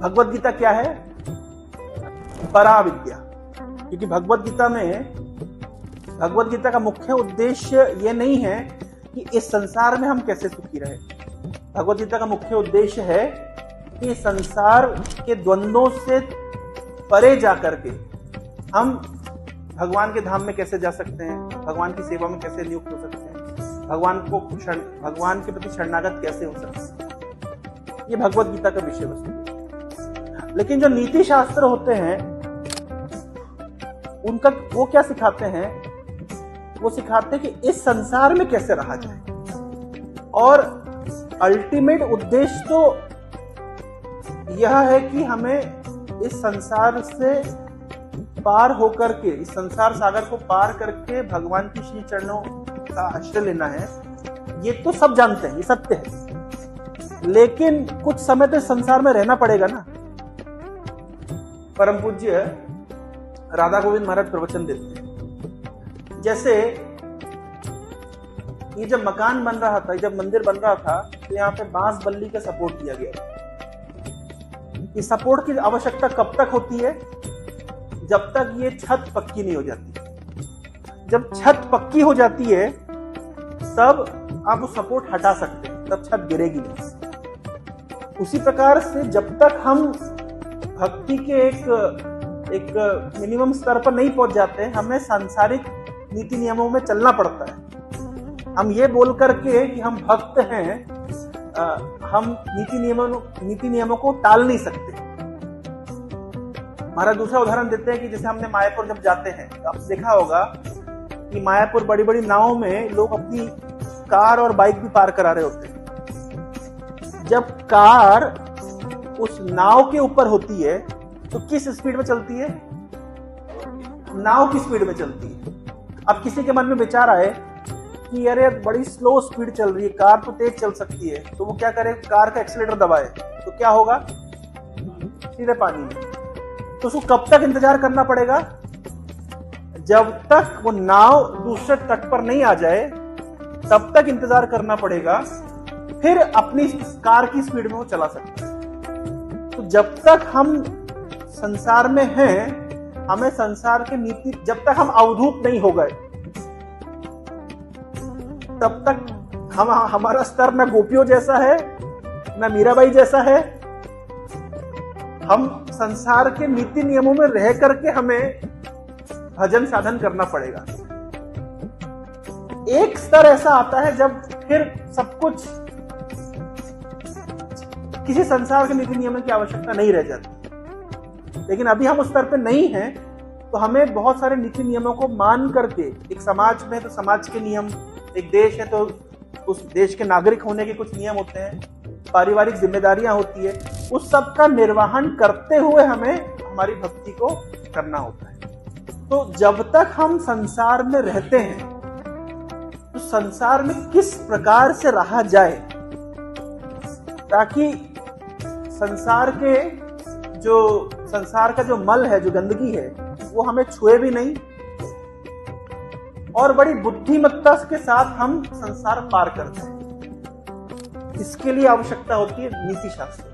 भगवत गीता क्या है? पराविद्या। क्योंकि भगवत गीता का मुख्य उद्देश्य ये नहीं है कि इस संसार में हम कैसे सुखी रहे। भगवत गीता का मुख्य उद्देश्य है कि संसार के द्वंद्वों से परे जाकर के हम भगवान के धाम में कैसे जा सकते हैं, भगवान की सेवा में कैसे नियुक्त हो सकते हैं, भगवान के प्रति शरणागत कैसे हो सकते हैं। ये भगवत गीता का विषय वस्तु है। लेकिन जो नीति शास्त्र होते हैं उनका वो क्या सिखाते हैं? वो सिखाते हैं कि इस संसार में कैसे रहा जाए। और अल्टीमेट उद्देश्य तो यह है कि हमें इस संसार से पार होकर के, इस संसार सागर को पार करके भगवान की श्री चरणों का आश्रय लेना है। ये तो सब जानते हैं, ये सत्य है। लेकिन कुछ समय तो संसार में रहना पड़ेगा ना। परम पूज्य राधा गोविंद महाराज प्रवचन देते हैं, जैसे ये जब मकान बन रहा था, जब मंदिर बन रहा था, तो यहाँ पे बांस बल्ली का सपोर्ट दिया गया। इस सपोर्ट की आवश्यकता कब तक होती है? जब तक ये छत पक्की नहीं हो जाती। जब छत पक्की हो जाती है तब आप वो सपोर्ट हटा सकते हैं, तब छत गिरेगी नहीं। उसी प्रकार से जब तक हम भक्ति के एक मिनिमम स्तर पर नहीं पहुंच जाते, हमें सांसारिक नीति नियमों में चलना पड़ता है। हम ये बोल करके कि हम भक्त हैं, हम नीति नियमों को टाल नहीं सकते। हमारा दूसरा उदाहरण देते हैं कि जैसे हमने मायापुर जब जाते हैं, तो आपने देखा होगा कि मायापुर बड़ी बड़ी नावों में लोग अपनी कार और बाइक भी पार करा रहे होते हैं। जब कार उस नाव के ऊपर होती है तो किस स्पीड में चलती है? नाव की स्पीड में चलती है। अब किसी के मन में विचार आए कि अरे बड़ी स्लो स्पीड चल रही है, कार तो तेज चल सकती है, तो वो क्या करे? कार का एक्सीलेटर दबाए तो क्या होगा? सीधे पानी में। तो उसको कब तक इंतजार करना पड़ेगा? जब तक वो नाव दूसरे तट पर नहीं आ जाए तब तक इंतजार करना पड़ेगा, फिर अपनी कार की स्पीड में वो चला सकता है। तो जब तक हम संसार में हैं, हमें संसार की नीति, जब तक हम अवधूत नहीं हो गए तब तक हमारा स्तर न गोपियों जैसा है न मीराबाई जैसा है। हम संसार के नीति नियमों में रह करके हमें भजन साधन करना पड़ेगा। एक स्तर ऐसा आता है जब फिर सब कुछ, किसी संसार के नीति नियमों की आवश्यकता नहीं रह जाती। लेकिन अभी हम उस स्तर पे नहीं हैं, तो हमें बहुत सारे नीति नियमों को मान करके, एक समाज में तो समाज के नियम, एक देश है तो उस देश के नागरिक होने के कुछ नियम होते हैं, पारिवारिक जिम्मेदारियां होती है, उस सब का निर्वहन करते हुए हमें हमारी भक्ति को करना होता है। तो जब तक हम संसार में रहते हैं तो संसार में किस प्रकार से रहा जाए ताकि संसार का जो मल है, जो गंदगी है, वो हमें छुए भी नहीं और बड़ी बुद्धिमत्ता के साथ हम संसार पार करते हैं। इसके लिए आवश्यकता होती है नीति शास्त्र।